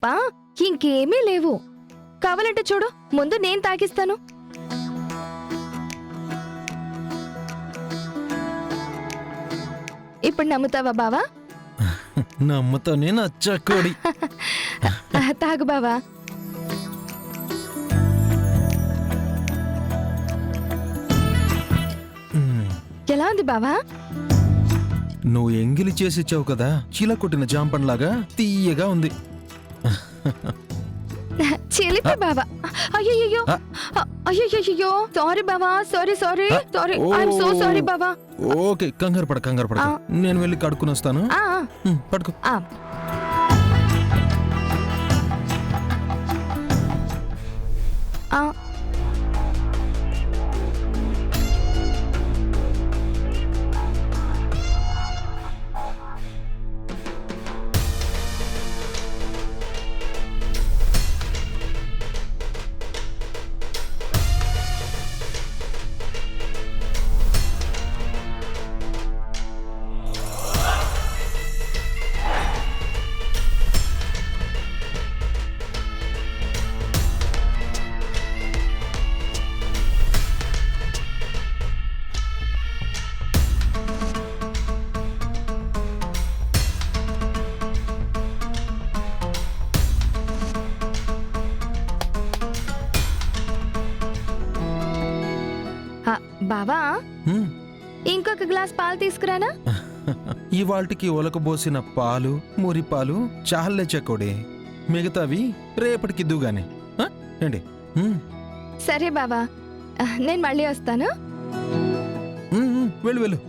తప్ప ఇంకేమీ లేవు. కావాలంటే చూడు, ముందు నేను తాగిస్తాను. ఇప్పుడు నమ్ముతావా బావా? నమ్ముతానే నచ్చకోడి. తాగు బావా. ఎలా ఉంది బావా? నువ్వు ఎంగిలి చేసిచ్చావు కదా, చీల కొట్టిన జాంపండ్లాగా తీయగా ఉంది. చిలిపి బావా. అయ్యయ్యో అయ్యయ్యో, సారీ బావా, sorry sorry sorry, I'm so sorry బావా. ఓకే, కంగారు పడ. నేను వెళ్ళి కడుక్కుని వస్తాను. పడుకో. బావా, ఇంకొక గ్లాస్ పాలు తీసుకురానా? ఇవాల్టికి ఒలకబోసిన పాలు, మురిపాలు చాలే చెక్కోడి. మిగతావి రేపటికి దుగానే ఏంటి? సరే బావా, నేను మళ్ళీ వస్తాను. వెళ్ళు.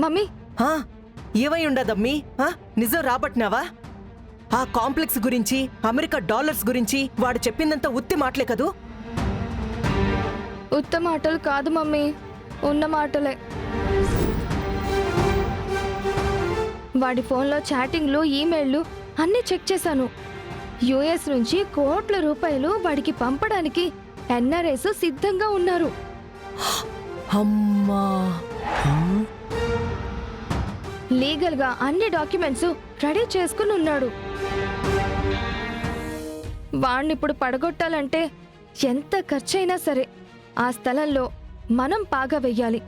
మమ్మీ, ఏమై ఉండదమ్మీ? నిజం రాబట్టినావా? ఆ కాంప్లెక్స్ గురించి, అమెరికా డాలర్స్ గురించి వాడు చెప్పిందంతా ఉత్తి మాటలే కదూ? ఉత్త మాటలు కాదు మమ్మీ, ఉన్న మాటలే. వాడి ఫోన్లో చాటింగ్లు, ఈమెయిల్లు అన్నీ చెక్ చేశాను. యుఎస్ నుంచి కోట్ల రూపాయలు వాడికి పంపడానికి ఎన్ఆర్ఐస్ సిద్ధంగా ఉన్నారు. అమ్మా, లీగల్ గా అన్ని డాక్యుమెంట్స్ రెడీ చేసుకుని ఉన్నాడు. వాణ్ణిప్పుడు పడగొట్టాలంటే ఎంత ఖర్చైనా సరే ఆ స్థలంలో మనం పాగా వెయ్యాలి.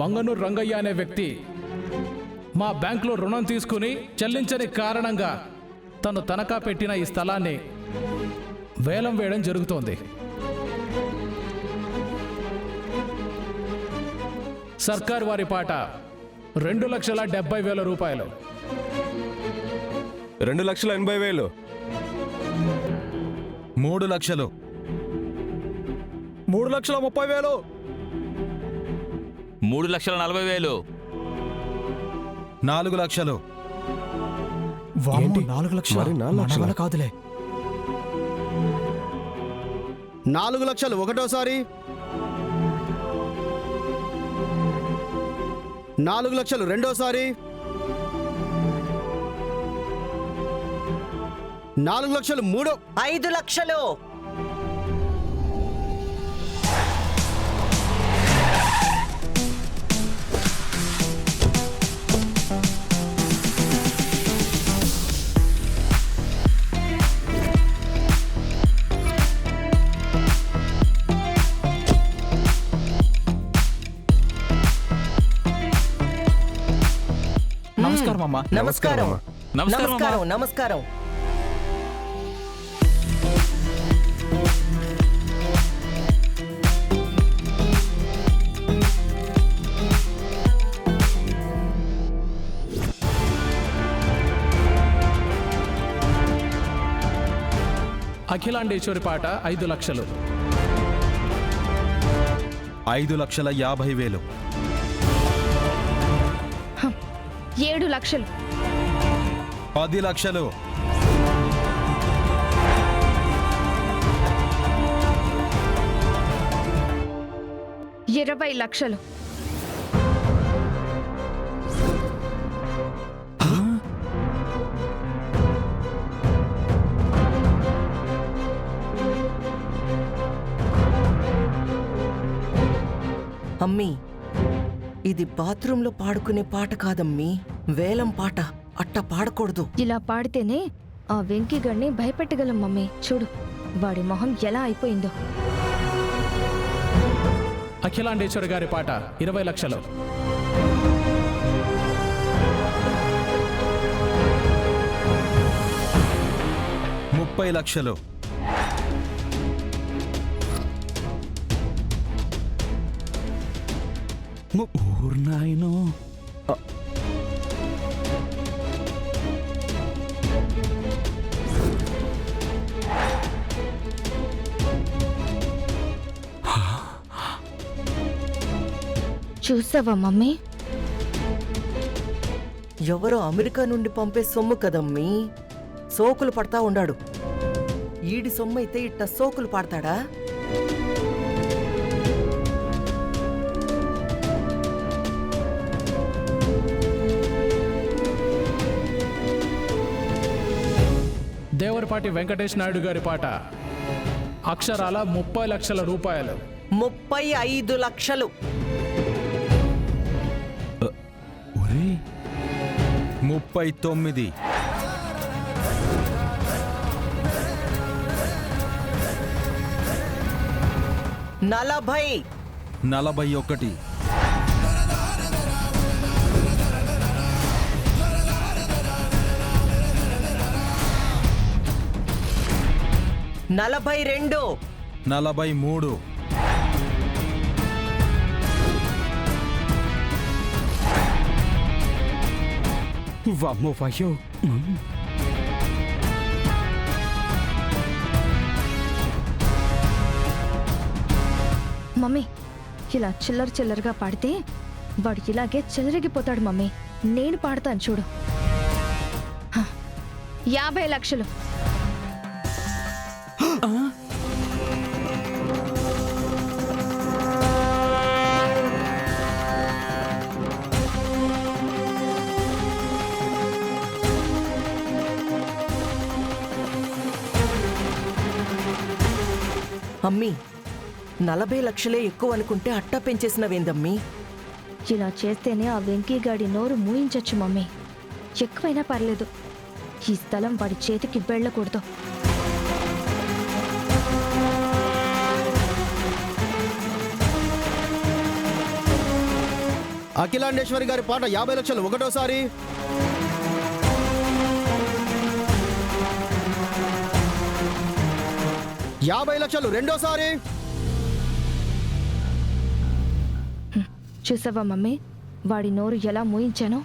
వంగనూరు రంగయ్య అనే వ్యక్తి మా బ్యాంకులో రుణం తీసుకుని చెల్లించని కారణంగా తను తనఖా పెట్టిన ఈ స్థలాన్ని వేలం వేయడం జరుగుతోంది. సర్కార్ వారి పాట 2,70,000 రూపాయలు. 2,80,000. 3 లక్షలు. 3,30,000. 3,40,000. 4 లక్షలు. 4 లక్షలు కాదులే. 4 లక్షలు ఒకటోసారి, 4 లక్షలు రెండోసారి, 4 లక్షలు మూడో. 5 లక్షలు. నమస్కారం అమ్మా. నమస్కారం. నమస్కారం. నమస్కారం. అఖిలాండేశ్వరి పాట 5 లక్షలు. 5,50,000. 7 లక్షలు. 10 లక్షలు. 20 లక్షలు. అమ్మీ, ఇది బాత్రూంలో పాడుకునే పాట కాదమ్మీ, వేలం పాట. అట్ట పాడకూడదు. ఇలా పాడితేనే ఆ వెంకీగడిని భయపెట్టగలం మమ్మీ. చూడు వాడి మొహం ఎలా అయిపోయిందో. అఖిలాండేశ్వరి గారి పాట 20 లక్షలు. 30 లక్షలు. చూసావా మమ్మీ? ఎవరో అమెరికా నుండి పంపే సొమ్ము కదమ్మీ, సోకులు పడతా ఉండాడు. ఈడి సొమ్ము అయితే ఇట్ట సోకులు పాడతాడా? దేవరపాటి వెంకటేష్ నాయుడు గారి పాట అక్షరాల 30 లక్షల రూపాయలు. 35 లక్షలు. 39. 40. 41. 42. 43. వామ్మో. మమ్మీ ఇలా చిల్లరగా పాడితే వాడు ఇలాగే చెలరిగిపోతాడు మమ్మీ. నేను పాడతాను చూడు. 50 లక్షలు. అమ్మీ, 40 లక్షలే ఎక్కువ అనుకుంటే అట్టా పెంచేసినవేందమ్మీ? ఇలా చేస్తేనే ఆ వెంకీగాడి నోరు మూయించచ్చు మమ్మీ. ఎక్కువైనా పర్లేదు, ఈ స్థలం వాడి చేతికి వెళ్ళకూడదు. అఖిలాండేశ్వరి గారి పాట 50 లక్షలు ఒకటోసారి. 50 లక్షలు రెండోసారి. చూసావా మమ్మీ వాడి నోరు ఎలా మూయించానో?